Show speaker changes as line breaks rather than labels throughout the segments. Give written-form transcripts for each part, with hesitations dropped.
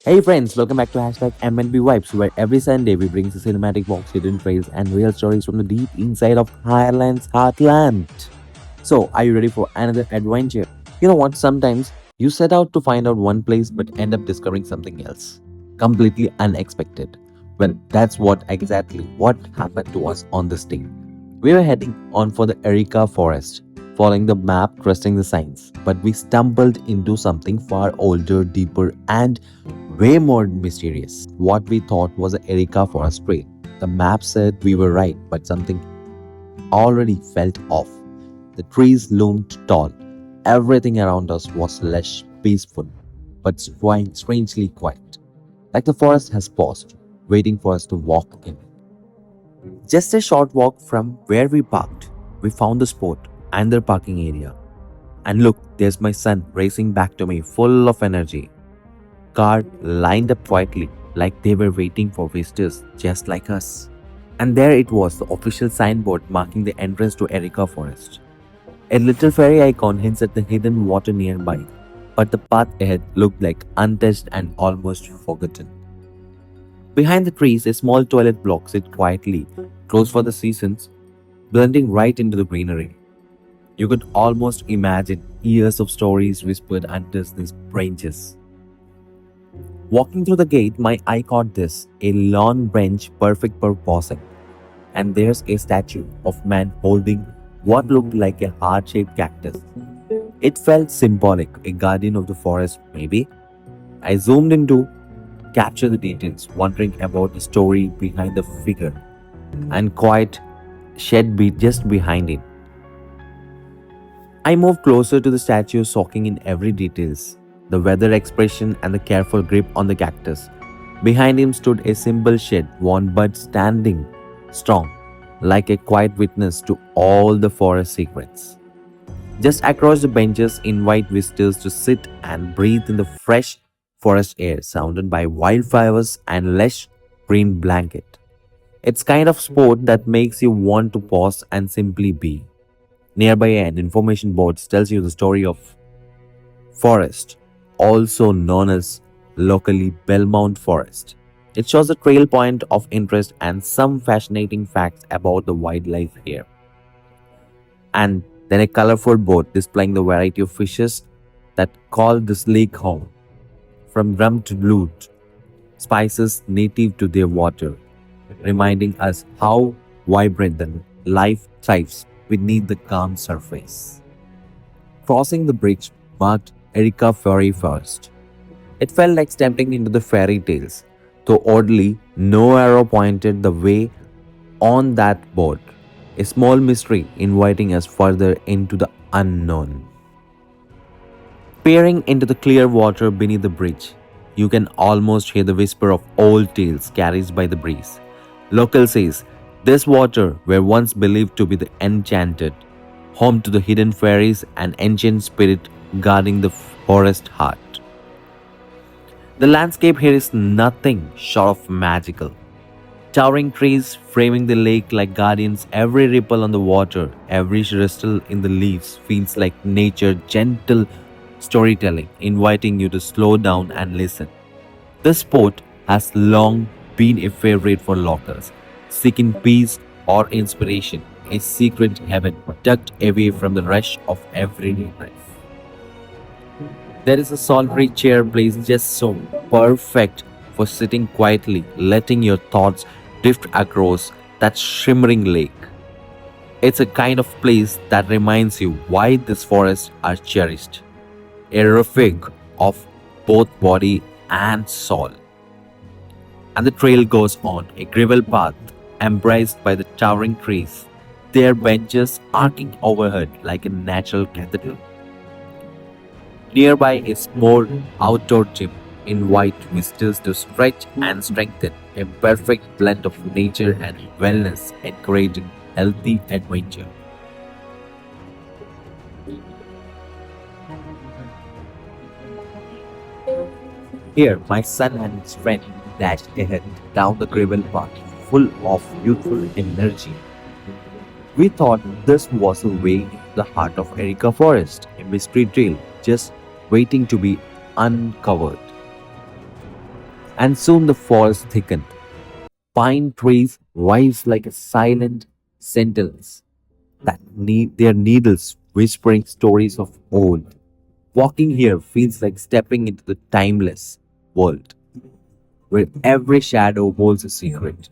Hey friends, welcome back to hashtag MNB Vibes, where every Sunday we bring the cinematic walks, hidden trails, and real stories from the deep inside of Ireland's heartland. So, are you ready for another adventure? You know what? Sometimes you set out to find out one place but end up discovering something else, completely unexpected. Well, that's what happened to us on this day. We were heading on for the Erica Forest, following the map, trusting the signs, but we stumbled into something far older, deeper, and way more mysterious. What we thought was the Erica Forest Trail. The map said we were right, but something already felt off. The trees loomed tall. Everything around us was lush, peaceful, but strangely quiet. Like the forest has paused, waiting for us to walk in. Just a short walk from where we parked, we found the spot and their parking area. And look, there's my son racing back to me, full of energy. Car lined up quietly, like they were waiting for visitors just like us. And there it was, the official signboard marking the entrance to Erica Forest. A little fairy icon hints at the hidden water nearby, but the path ahead looked like untouched and almost forgotten. Behind the trees, a small toilet block sits quietly, closed for the seasons, blending right into the greenery. You could almost imagine years of stories whispered under these branches. Walking through the gate, my eye caught this, a lawn bench perfect for pausing. And there's a statue of man holding what looked like a heart-shaped cactus. It felt symbolic, a guardian of the forest maybe. I zoomed in to capture the details, wondering about the story behind the figure and quiet shed beat just behind it. I moved closer to the statue, soaking in every details, the weather expression and the careful grip on the cactus. Behind him stood a simple shed, worn but standing strong, like a quiet witness to all the forest secrets. Just across the benches invite visitors to sit and breathe in the fresh forest air surrounded by wildflowers and lush green blanket. It's kind of sport that makes you want to pause and simply be. Nearby an information board tells you the story of forest, also known as locally Bellamont Forest. It shows a trail point of interest and some fascinating facts about the wildlife here. And then a colorful board displaying the variety of fishes that call this lake home, from drum to lute, spices native to their water, reminding us how vibrant the life thrives beneath the calm surface. Crossing the bridge marked Erica Ferry Forest. It felt like stepping into the fairy tales, though oddly, no arrow pointed the way on that board, a small mystery inviting us further into the unknown. Peering into the clear water beneath the bridge, you can almost hear the whisper of old tales carried by the breeze. Local says this water were once believed to be the enchanted, home to the hidden fairies and ancient spirit guarding the forest heart. The landscape here is nothing short of magical. Towering trees framing the lake like guardians, every ripple on the water, every rustle in the leaves feels like nature gentle storytelling, inviting you to slow down and listen. This spot has long been a favorite for locals, seeking peace or inspiration, a secret heaven tucked away from the rush of everyday life. There is a solitary chair placed just so perfect for sitting quietly, letting your thoughts drift across that shimmering lake. It's a kind of place that reminds you why these forests are cherished, a refuge of both body and soul. And the trail goes on, a gravel path embraced by the towering trees, their benches arcing overhead like a natural cathedral. Nearby is small outdoor gym invite visitors to stretch and strengthen, a perfect blend of nature and wellness encouraging healthy adventure. Here, my son and his friend dashed ahead down the gravel path, full of youthful energy. We thought this was the way to the heart of Erica Forest, a mystery trail just waiting to be uncovered. And soon the forest thickened. Pine trees rise like a silent sentinels that need their needles whispering stories of old. Walking here feels like stepping into the timeless world where every shadow holds a secret.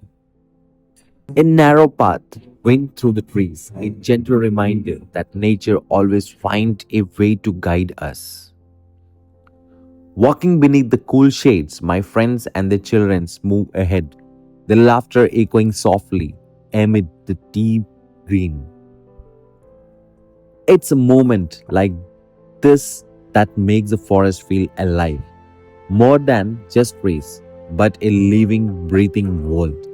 A narrow path went through the trees, a gentle reminder that nature always finds a way to guide us. Walking beneath the cool shades, my friends and their children move ahead, their laughter echoing softly amid the deep green. It's a moment like this that makes the forest feel alive, more than just trees, but a living, breathing world.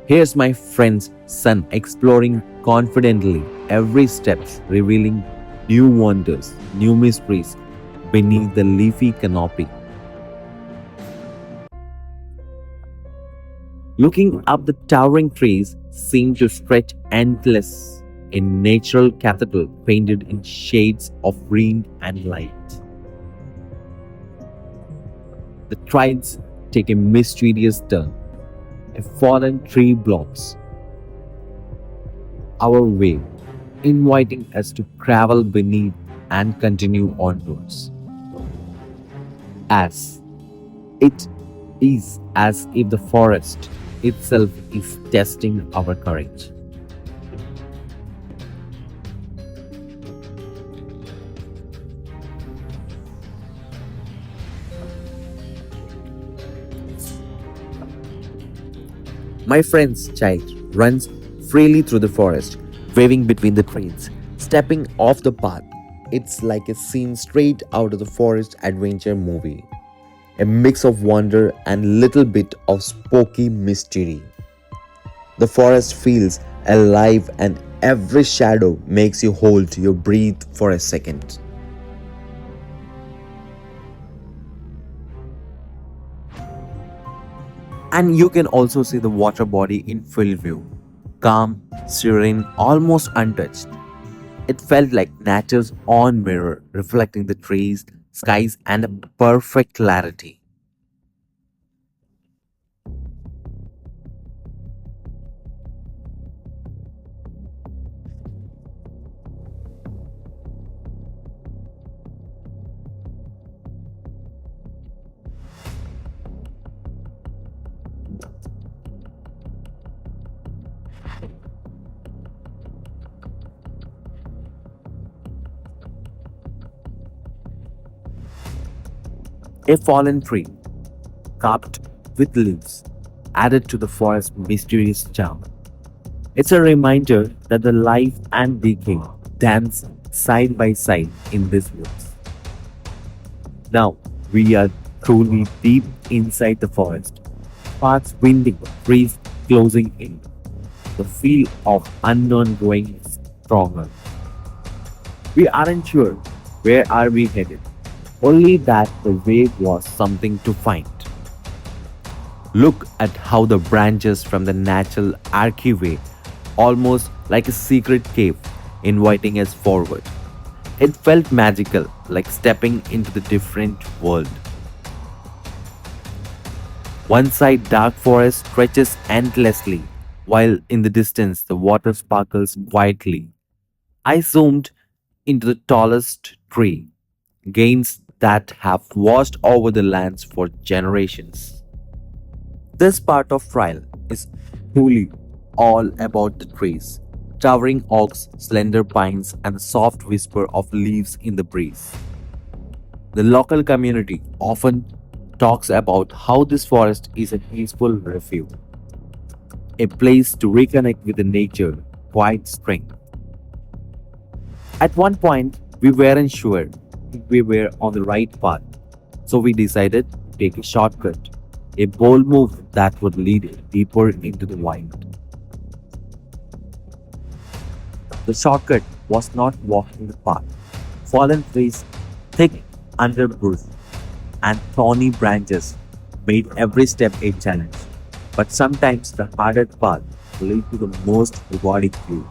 Here's my friend's son exploring confidently every step, revealing new wonders, new mysteries beneath the leafy canopy. Looking up, the towering trees seem to stretch endless, a natural cathedral painted in shades of green and light. The tribes take a mysterious turn. A fallen tree blocks our way, inviting us to travel beneath and continue onwards. As it is as if the forest itself is testing our courage. My friend's child runs freely through the forest, waving between the trees, stepping off the path. It's like a scene straight out of the forest adventure movie. A mix of wonder and little bit of spooky mystery. The forest feels alive and every shadow makes you hold your breath for a second. And you can also see the water body in full view. Calm, serene, almost untouched. It felt like nature's own mirror, reflecting the trees, skies, and a perfect clarity. A fallen tree, carved with leaves, added to the forest's mysterious charm. It's a reminder that the life and decay dance side by side in this woods. Now we are truly deep inside the forest, paths winding, trees closing in. The feel of unknown growing stronger. We aren't sure where are we headed, only that the way was something to find. Look at how the branches from the natural archway, almost like a secret cave, inviting us forward. It felt magical, like stepping into the different world. One side dark forest stretches endlessly, while in the distance the water sparkles quietly. I zoomed into the tallest tree, gains that have watched over the lands for generations. This part of trial is truly all about the trees, towering oaks, slender pines, and the soft whisper of leaves in the breeze. The local community often talks about how this forest is a peaceful refuge, a place to reconnect with the nature, quiet strength. At one point, we weren't sure if we were on the right path, so we decided to take a shortcut, a bold move that would lead deeper into the wild. The shortcut was not walking the path. Fallen trees, thick underbrush, and thorny branches made every step a challenge. But sometimes the hardest path leads to the most rewarding view.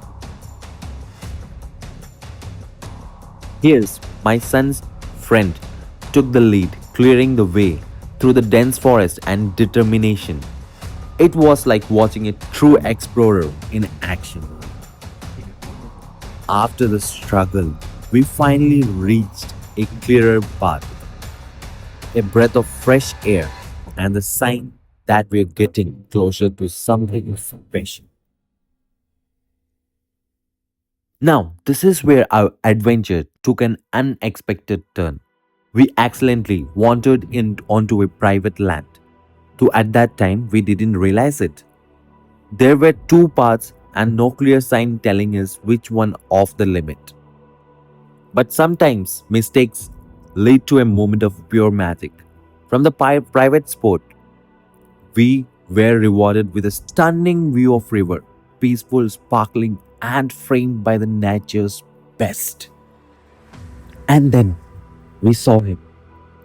Here's my son's friend took the lead, clearing the way through the dense forest and determination. It was like watching a true explorer in action. After the struggle, we finally reached a clearer path, a breath of fresh air, and the sign that we're getting closer to something special. Now, this is where our adventure took an unexpected turn. We accidentally wandered onto a private land. Though at that time, we didn't realize it. There were two paths and no clear sign telling us which one off the limit. But sometimes mistakes lead to a moment of pure magic. From the private spot, we were rewarded with a stunning view of river, peaceful, sparkling, and framed by the nature's best. And then we saw him.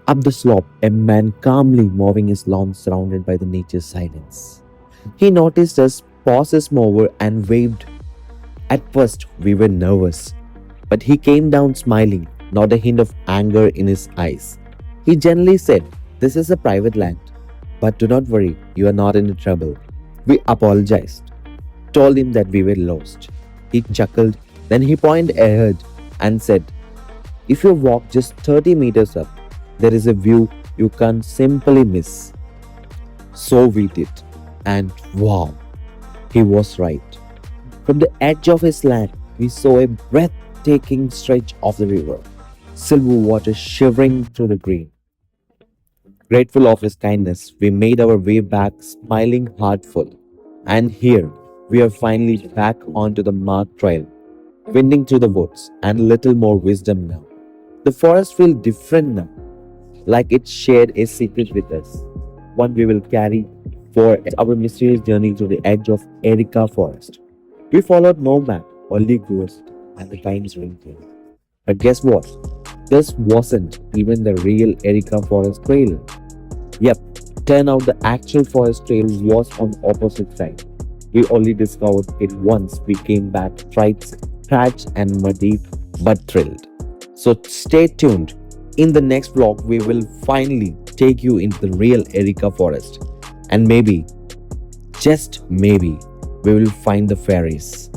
Up the slope, a man calmly mowing his lawn surrounded by the nature's silence. He noticed us, paused his mower, and waved. At first, we were nervous, but he came down smiling, not a hint of anger in his eyes. He gently said, "This is a private land, but do not worry, you are not in trouble." We apologized, told him that we were lost. He chuckled, then he pointed ahead and said, "If you walk just 30 meters up, there is a view you can't simply miss." So we did, and wow, he was right. From the edge of his land, we saw a breathtaking stretch of the river, silver water shivering through the green. Grateful of his kindness, we made our way back, smiling heartful. And here, we are finally back onto the marked trail, winding through the woods, and little more wisdom now. The forest feels different now, like it shared a secret with us, one we will carry for our mysterious journey to the edge of Erica Forest. We followed no map, only ghost and the time's wrinkle. But guess what? This wasn't even the real Erica Forest trail. Yep, turned out the actual forest trail was on the opposite side. We only discovered it once we came back, tried, scratched and muddy, but thrilled. So stay tuned. In the next vlog, we will finally take you into the real Erica Forest. And maybe, just maybe, we will find the fairies.